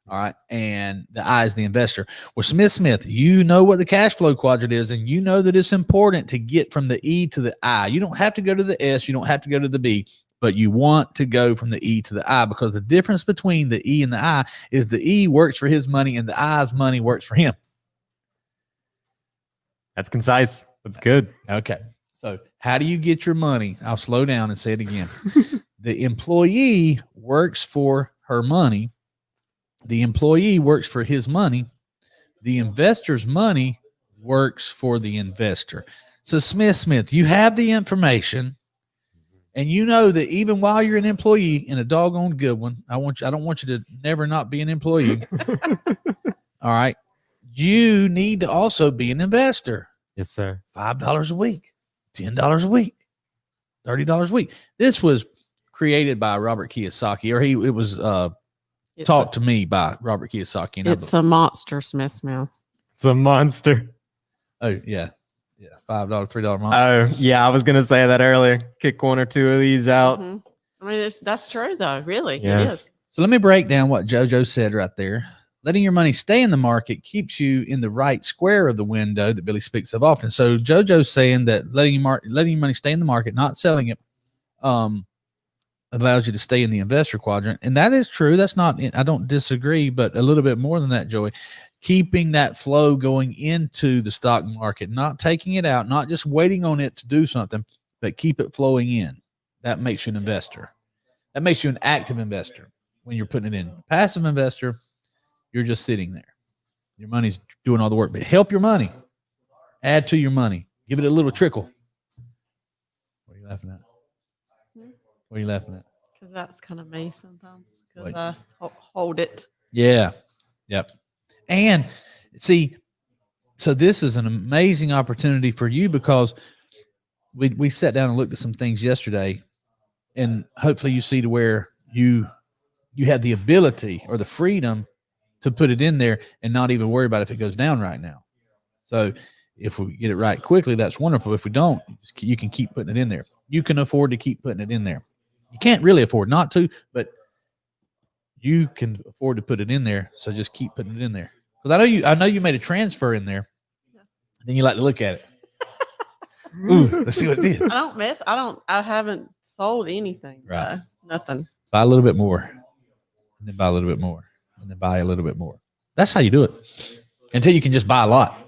All right. And the I is the investor. Well, Smith, you know what the cash flow quadrant is, and you know that it's important to get from the E to the I. You don't have to go to the S. You don't have to go to the B, but you want to go from the E to the I, because the difference between the E and the I is the E works for his money and the I's money works for him. That's concise. That's good. Okay. So how do you get your money? I'll slow down and say it again. The employee works for her money. The employee works for his money. The investor's money works for the investor. So Smith, you have the information, and you know that even while you're an employee, and a doggone good one, I don't want you to never not be an employee. All right. You need to also be an investor. Yes, sir. $5 a week, $10 a week, $30 a week. This was created by Robert Kiyosaki, or it was taught to me by Robert Kiyosaki. It's a monster, Smith. It's a monster. Oh yeah, $5, $3 monster. Oh yeah, I was gonna say that earlier. Kick one or two of these out. Mm-hmm. I mean, that's true though. Really, Yes. it is. So let me break down what JoJo said right there. Letting your money stay in the market keeps you in the right square of the window that Billy speaks of often. So JoJo's saying that letting your money stay in the market, not selling it, allows you to stay in the investor quadrant. And that is true. That's not, I don't disagree, but a little bit more than that, Joey. Keeping that flow going into the stock market, not taking it out, not just waiting on it to do something, but keep it flowing in. That makes you an investor. That makes you an active investor when you're putting it in. Passive investor, you're just sitting there. Your money's doing all the work, but help your money. Add to your money. Give it a little trickle. What are you laughing at? What are you laughing at? Because that's kind of me sometimes. Because I hold it. Yeah. Yep. And see, so this is an amazing opportunity for you, because we sat down and looked at some things yesterday, and hopefully you see to where you have the ability or the freedom to put it in there and not even worry about if it goes down right now. So if we get it right quickly, that's wonderful. If we don't, you can keep putting it in there. You can afford to keep putting it in there. You can't really afford not to, but you can afford to put it in there. So just keep putting it in there. Because I know you made a transfer in there. Yeah. Then you like to look at it. Ooh, let's see what it did. I haven't sold anything. Right. Nothing. Buy a little bit more, and then buy a little bit more, and then buy a little bit more. That's how you do it until you can just buy a lot.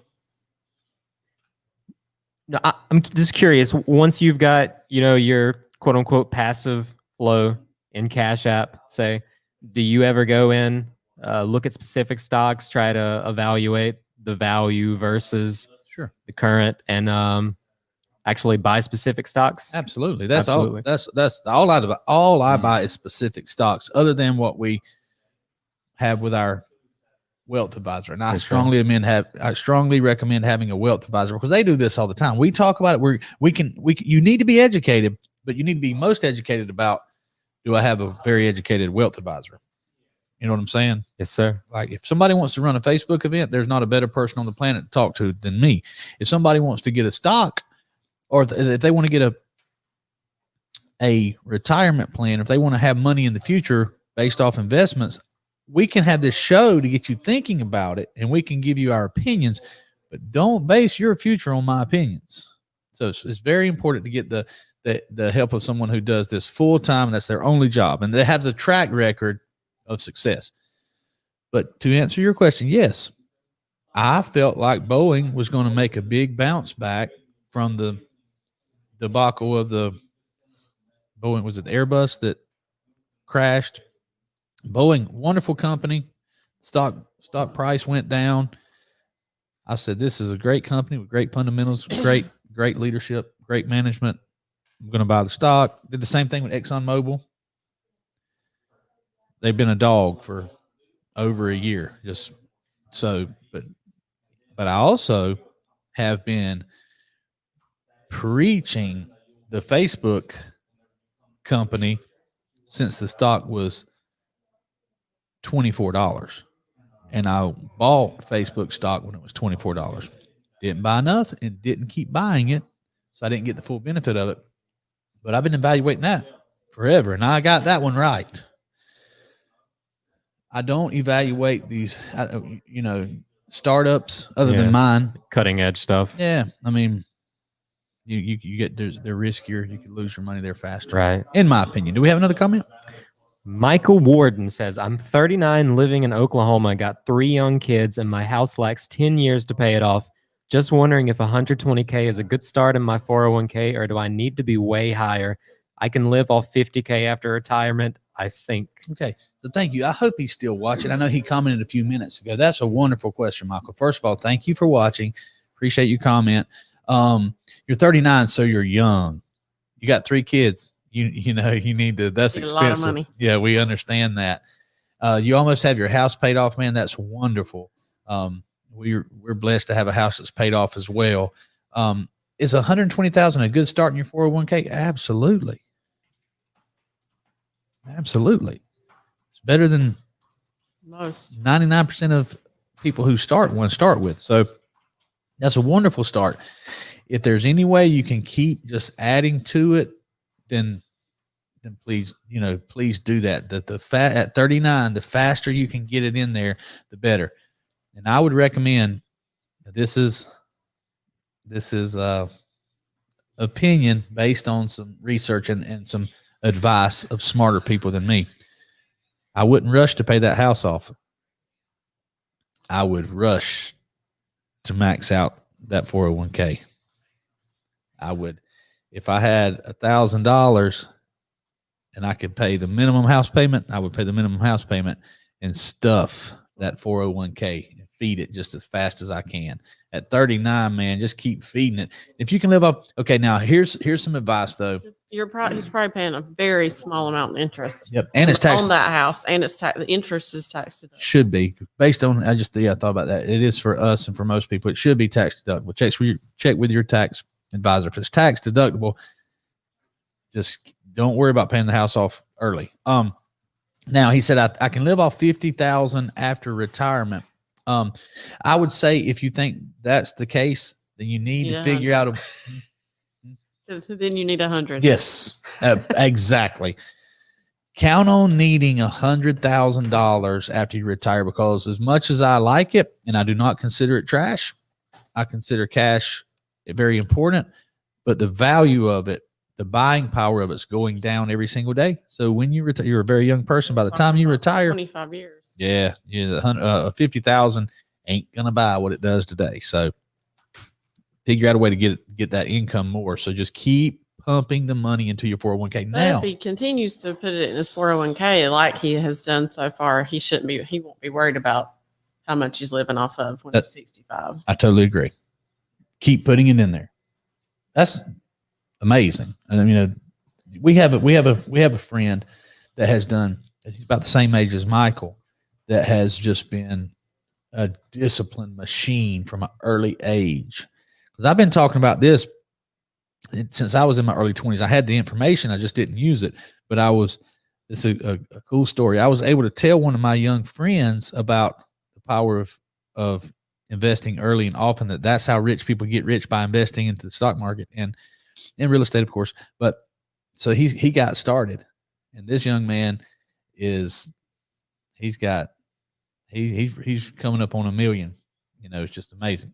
No, I'm just curious. Once you've got, your quote unquote passive flow in Cash App, say, do you ever go in, look at specific stocks, try to evaluate the value versus the current, and actually buy specific stocks? Absolutely. That's all I buy is specific stocks, other than what we have with our wealth advisor. And I strongly recommend having a wealth advisor, because they do this all the time. We talk about it. You need to be educated, but you need to be most educated about, do I have a very educated wealth advisor? You know what I'm saying? Yes, sir. Like if somebody wants to run a Facebook event, there's not a better person on the planet to talk to than me. If somebody wants to get a stock, or if they want to get a retirement plan, if they want to have money in the future based off investments, we can have this show to get you thinking about it, and we can give you our opinions, but don't base your future on my opinions. So it's very important to get the help of someone who does this full time, and that's their only job, and that has a track record of success. But to answer your question, yes, I felt like Boeing was going to make a big bounce back from the debacle of the Boeing. Was it the Airbus that crashed? Boeing, wonderful company. Stock price went down. I said, this is a great company with great fundamentals, great leadership, great management. I'm going to buy the stock. Did the same thing with ExxonMobil. They've been a dog for over a year. But I also have been preaching the Facebook company since the stock was $24. And I bought Facebook stock when it was $24. Didn't buy enough and didn't keep buying it. So I didn't get the full benefit of it. But I've been evaluating that. forever. And I got that one right. I don't evaluate these, startups other Yeah. than mine. Cutting edge stuff. Yeah. I mean, you get, they're riskier. You could lose your money there faster. Right. In my opinion. Do we have another comment? Michael Warden says, I'm 39, living in Oklahoma, got 3 young kids, and my house lacks 10 years to pay it off. Just wondering if 120K is a good start in my 401k, or do I need to be way higher? I can live off 50K after retirement, I think. Okay. So thank you. I hope he's still watching. I know he commented a few minutes ago. That's a wonderful question, Michael. First of all, thank you for watching. Appreciate your comment. You're 39, so you're young. You got 3 kids. You know, you need to, that's Need a expensive. lot of money. Yeah, we understand that. You almost have your house paid off, man. That's wonderful. We're blessed to have a house that's paid off as well. Is 120,000 a good start in your 401k? Absolutely. Absolutely. It's better than Most. 99% of people who start with. So that's a wonderful start. If there's any way you can keep just adding to it, then please, please do that. At 39, the faster you can get it in there, the better. And I would recommend, this is opinion based on some research and some advice of smarter people than me. I wouldn't rush to pay that house off. I would rush to max out that 401k. I would, if I had $1,000 and I could pay the minimum house payment, I would pay the minimum house payment and stuff that 401k and feed it just as fast as I can. At 39, man, just keep feeding it. If you can live up. Okay. Now here's some advice though. He's probably paying a very small amount in interest. Yep. And it's tax on that house, and the interest is tax deductible. Should be based on, I thought about that. It is for us and for most people. It should be tax deductible. Check with your tax advisor. If it's tax deductible, just don't worry about paying the house off early. Now he said, I can live off 50,000 after retirement. I would say if you think that's the case, then you need to figure out So then you need 100. Yes, exactly. Count on needing $100,000 after you retire, because as much as I like it, and I do not consider it trash, I consider cash very important, but the value of it, the buying power of it's going down every single day. So when you retire, you're a very young person. By the time you retire, 25 years. Yeah, 50,000 ain't gonna buy what it does today. So figure out a way to get that income more. So just keep pumping the money into your 401k. But Now, if he continues to put it in his 401k like he has done so far, he won't be worried about how much he's living off of when he's 65. I totally agree. Keep putting it in there. That's amazing. And we have a friend that has done. He's about the same age as Michael, that has just been a disciplined machine from an early age. Because I've been talking about this since I was in my early 20s. I had the information, I just didn't use it. But it's a cool story. I was able to tell one of my young friends about the power of investing early and often, that's how rich people get rich, by investing into the stock market and in real estate, of course. But so he got started, and this young man he's coming up on $1 million. It's just amazing.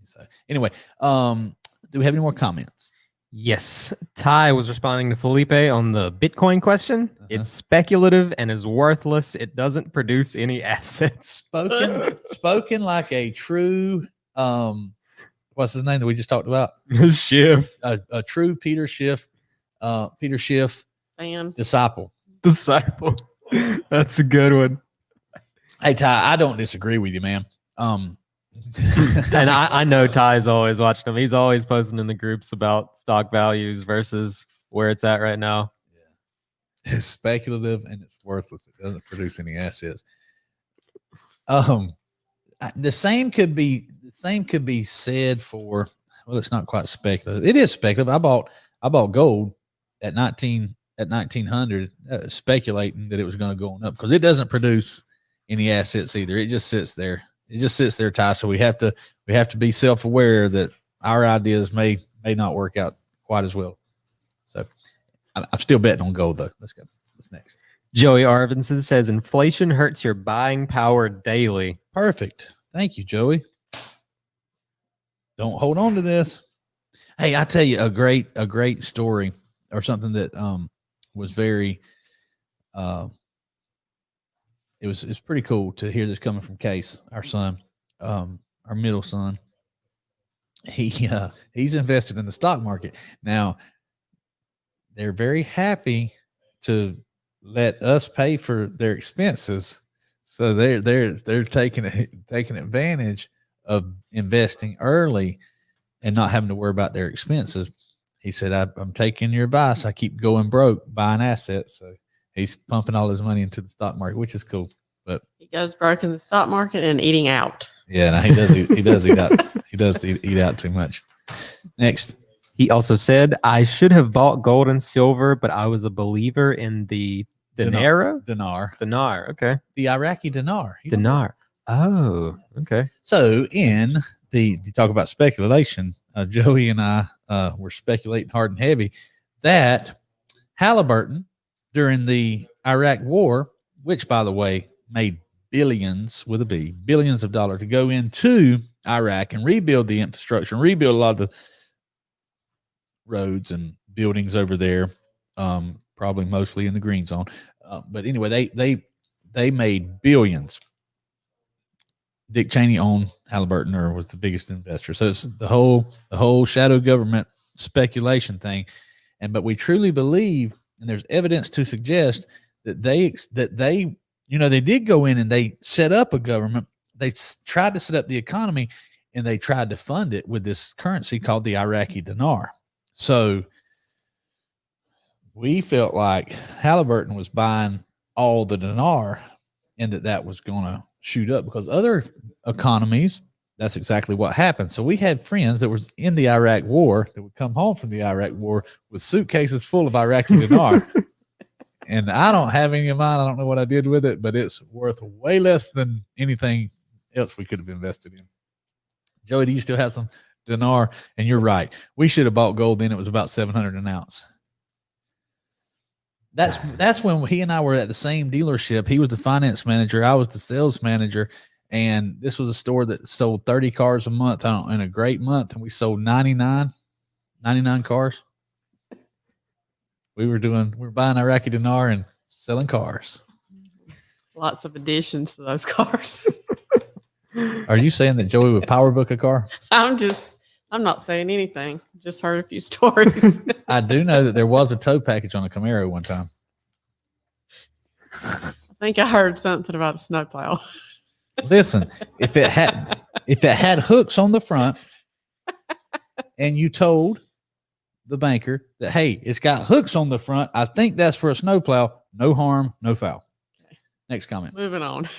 So anyway, do we have any more comments? Yes. Ty was responding to Felipe on the Bitcoin question. It's speculative and is worthless. It doesn't produce any assets. Spoken like a true, what's his name that we just talked about? Schiff. A true Peter Schiff fan. disciple. That's a good one. Hey, Ty, I don't disagree with you, man. And I know Ty's always watching them. He's always posting in the groups about stock values versus where it's at right now. Yeah. It's speculative and it's worthless. It doesn't produce any assets. The same could be said for, well, it's not quite speculative. It is speculative. I bought gold at 1900, speculating that it was going to go on up, because it doesn't produce any assets either. It just sits there. Ty. So we have to be self-aware that our ideas may not work out quite as well. So I'm still betting on gold though. Let's go. What's next? Joey Arvinson says inflation hurts your buying power daily. Perfect. Thank you, Joey. Don't hold on to this. Hey, I tell you a great story or something that was very it's pretty cool to hear this coming from Case, our son, our middle son. He's invested in the stock market. Now, they're very happy to let us pay for their expenses. So they're taking advantage of investing early and not having to worry about their expenses. He said, I'm taking your advice. I keep going broke buying assets. So he's pumping all his money into the stock market, which is cool. But he goes broke in the stock market and eating out. Yeah, no, he does eat out. He does eat out too much. Next. He also said, I should have bought gold and silver, but I was a believer in the dinar. Dinar. Okay. The Iraqi dinar. Dinar. Oh, okay. So you talk about speculation. Joey and I were speculating hard and heavy that Halliburton during the Iraq War, which by the way made billions with a B, billions of dollars to go into Iraq and rebuild the infrastructure and rebuild a lot of the roads and buildings over there, probably mostly in the green zone. But anyway, they made billions. Dick Cheney owned Halliburton or was the biggest investor. So it's the whole shadow government speculation thing. But we truly believe, and there's evidence to suggest that they did go in and they set up a government. They tried to set up the economy and they tried to fund it with this currency called the Iraqi dinar. So we felt like Halliburton was buying all the dinar and that was going to shoot up because other economies, that's exactly what happened. So we had friends that was in the Iraq war that would come home from the Iraq war with suitcases full of Iraqi dinar. And I don't have any of mine. I don't know what I did with it, but it's worth way less than anything else we could have invested in. Joey, do you still have some dinar? And you're right. We should have bought gold then. It was about $700 an ounce. That's when he and I were at the same dealership. He was the finance manager. I was the sales manager. And this was a store that sold 30 cars a month in a great month. And we sold 99 cars. We were buying Iraqi dinar and selling cars. Lots of additions to those cars. Are you saying that Joey would power book a car? I'm not saying anything. Just heard a few stories. I do know that there was a tow package on a Camaro one time. I think I heard something about a snowplow. Listen, if it had hooks on the front and you told the banker that, hey, it's got hooks on the front, I think that's for a snowplow. No harm, no foul. Okay. Next comment. Moving on.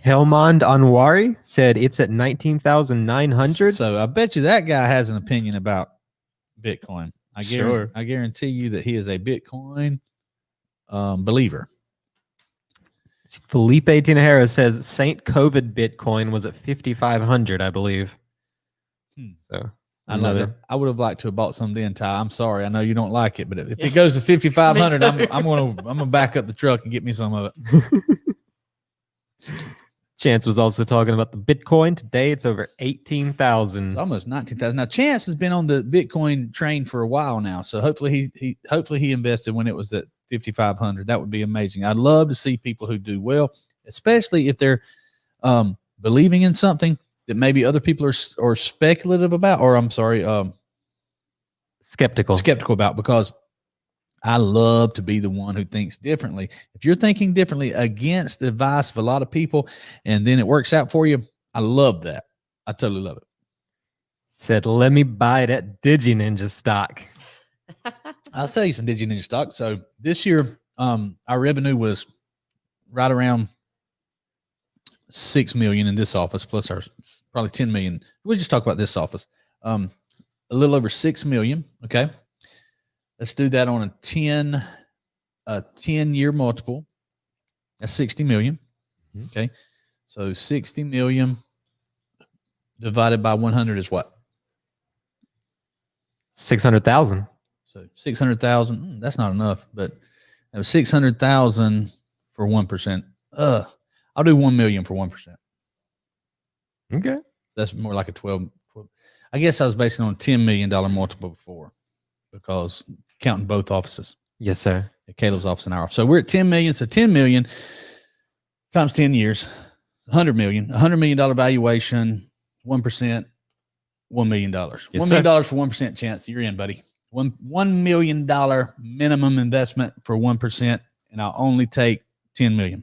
Helmond Anwari said it's at 19,900. So I bet you that guy has an opinion about Bitcoin. I guarantee you that he is a Bitcoin believer. Felipe Tinajero says Saint COVID Bitcoin was at 5,500, I believe. So I would have liked to have bought some then, Ty. I'm sorry. I know you don't like it, but if it goes to 5,500, I'm gonna back up the truck and get me some of it. Chance was also talking about the Bitcoin. Today it's over 18,000. It's almost 19,000. Now Chance has been on the Bitcoin train for a while now, so hopefully he invested when it was at 5,500. That would be amazing. I'd love to see people who do well, especially if they're believing in something that maybe other people are speculative about, or skeptical about, because I love to be the one who thinks differently. If you're thinking differently against the advice of a lot of people and then it works out for you, I love that. I totally love it. Said, let me buy it at DigiNinja stock. I'll sell you some DigiNinja stock. So this year, our revenue was right around 6 million in this office, plus our probably 10 million. We'll just talk about this office. A little over 6 million. Okay. Let's do that on a 10-year multiple. That's 60 million. Okay. So 60 million divided by 100 is what? 600,000. So 600,000. That's not enough, but that was 600,000 for 1%. I'll do 1 million for 1%. Okay. So that's more like a 12. I guess I was basing on $10 million multiple before, because counting both offices. Yes, sir. Caleb's office and our office. So we're at 10 million. So 10 million times 10 years, 100 million, $100 million valuation, 1%, $1 million. Yes, $1 million for 1% chance. You're in, buddy. $1 million minimum investment for 1%. And I'll only take 10 million.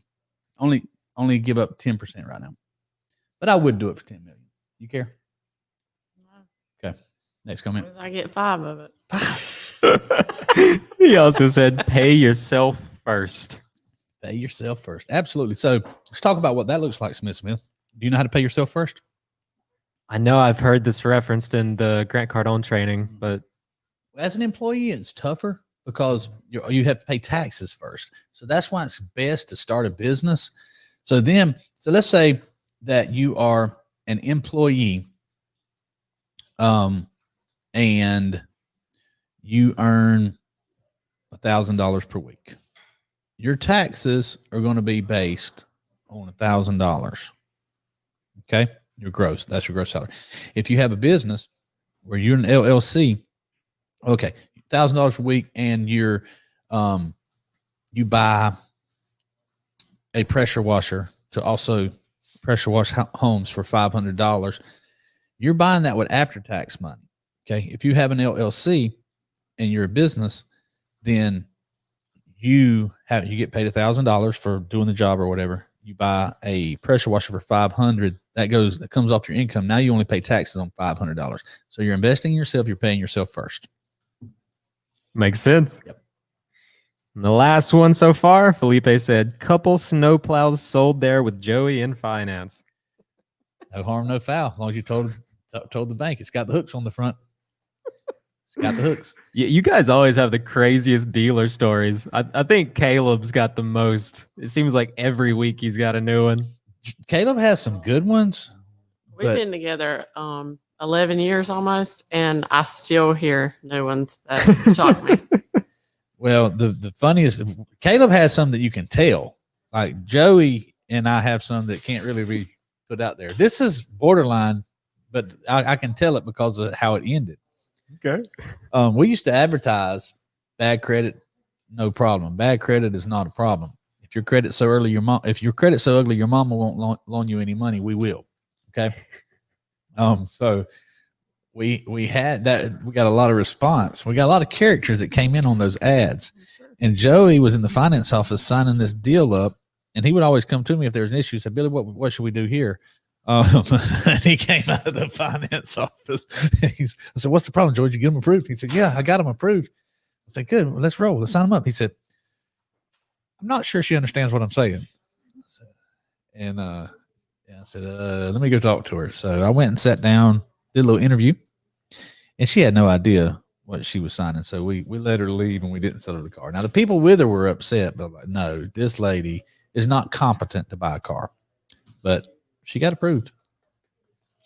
Only give up 10% right now. But I would do it for 10 million. You care? No. Okay. Next comment. Because I get 5 of it. He also said, pay yourself first. Pay yourself first. Absolutely. So let's talk about what that looks like, Smith. Do you know how to pay yourself first? I know I've heard this referenced in the Grant Cardone training, but As an employee, it's tougher because you have to pay taxes first. So that's why it's best to start a business. So let's say that you are an employee, and you earn $1,000 per week. Your taxes are going to be based on $1,000. Okay, your gross. That's your gross salary. If you have a business where you're an LLC, okay, $1,000 a week, and you buy a pressure washer to also pressure wash homes for $500. You're buying that with after-tax money. Okay, if you have an LLC and you're a business, then you get paid $1,000 for doing the job or whatever. You buy a pressure washer for $500. That comes off your income. Now you only pay taxes on $500. So you're investing in yourself. You're paying yourself first. makes sense. Yep. And the last one so far, Felipe said, couple snowplows sold there with Joey in finance. No harm, no foul. As long as you told the bank, it's got the hooks on the front. It's got the hooks. You guys always have the craziest dealer stories. I think Caleb's got the most. It seems like every week he's got a new one. Caleb has some good ones. We've But- been together 11 years almost, and I still hear new ones that shock me. Well, the funniest, Caleb has some that you can tell. Like Joey and I have some that can't really be put out there. This is borderline, but I can tell it because of how it ended. Okay. We used to advertise bad credit, no problem. Bad credit is not a problem. If your credit's so ugly, your mama won't loan you any money. We will. Okay. So we had that. We got a lot of response. We got a lot of characters that came in on those ads. And Joey was in the finance office signing this deal up, and he would always come to me if there was an issue. He said, Billy, what should we do here? And he came out of the finance office. I said, what's the problem, George? You get them approved? He said, yeah, I got them approved. I said, good. Well, let's roll. Let's sign them up. He said, I'm not sure she understands what I'm saying. I said, let me go talk to her. So I went and sat down, did a little interview, and she had no idea what she was signing. So we let her leave, and we didn't sell her the car. Now, the people with her were upset, but like, no, this lady is not competent to buy a car. But she got approved.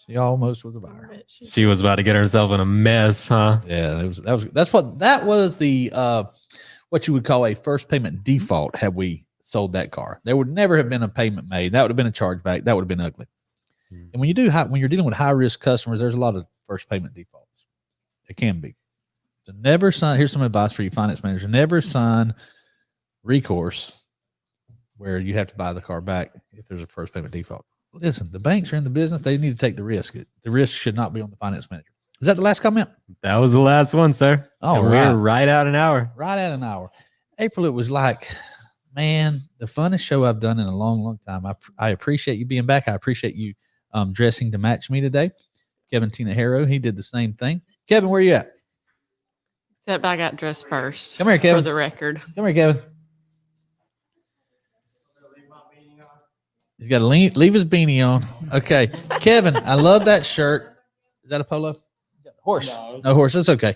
She almost was a buyer. She was about to get herself in a mess, huh? Yeah, that was the what you would call a first payment default had we sold that car. There would never have been a payment made. That would have been a chargeback. That would have been ugly. And when you're dealing with high risk customers, there's a lot of first payment defaults. There can be. So never sign. Here's some advice for you finance managers: never sign recourse where you have to buy the car back if there's a first payment default. Listen, the banks are in the business. They need to take the risk. The risk should not be on the finance manager. Is that the last comment? That was the last one, sir. All And right. we're right at an hour. Right at an hour. April, it was like, man, the funnest show I've done in a long, long time. I appreciate you being back. I appreciate you dressing to match me today. Kevin Tinahero, he did the same thing. Kevin, where you at? Except I got dressed first. Come here, Kevin. For the record. Come here, Kevin. He's got to leave his beanie on. Okay. Kevin, I love that shirt. Is that a polo? Horse. No horse. That's okay.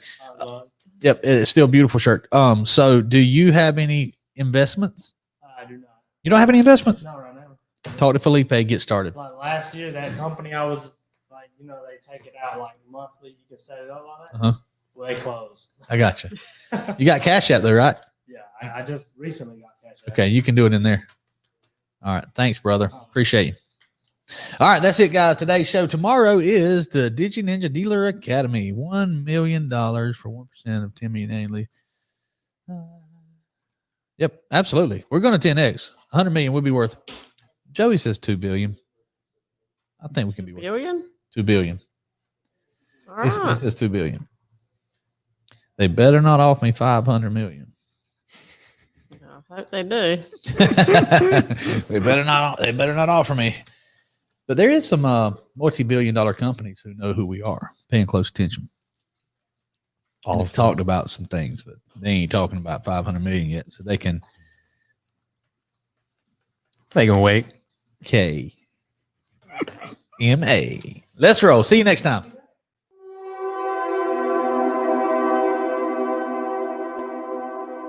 Yep. It's still a beautiful shirt. So do you have any investments? I do not. You don't have any investments? Not right now. Talk to Felipe, get started. Like last year, that company I was like, they take it out like monthly. You can set it up like that. Uh-huh. Well, they close. I got you. You got Cash App there, right? Yeah, I just recently got Cash App. Okay, you can do it in there. All right. Thanks, brother. Appreciate you. All right, that's it, guys. Today's show. Tomorrow is the Digi Ninja Dealer Academy. $1 million for 1% of 10 million annually. Yep, absolutely. We're going to 10x. 100 million would be worth. Joey says 2 billion. I think we can be worth Billion? 2 billion. All It right. says 2 billion. They better not offer me 500 million. I hope they do. They better not offer me. But there is some multi-billion-dollar companies who know who we are, paying close attention. And they've talked about some things, but they ain't talking about 500 million yet. So they can wait. KMA. Let's roll. See you next time.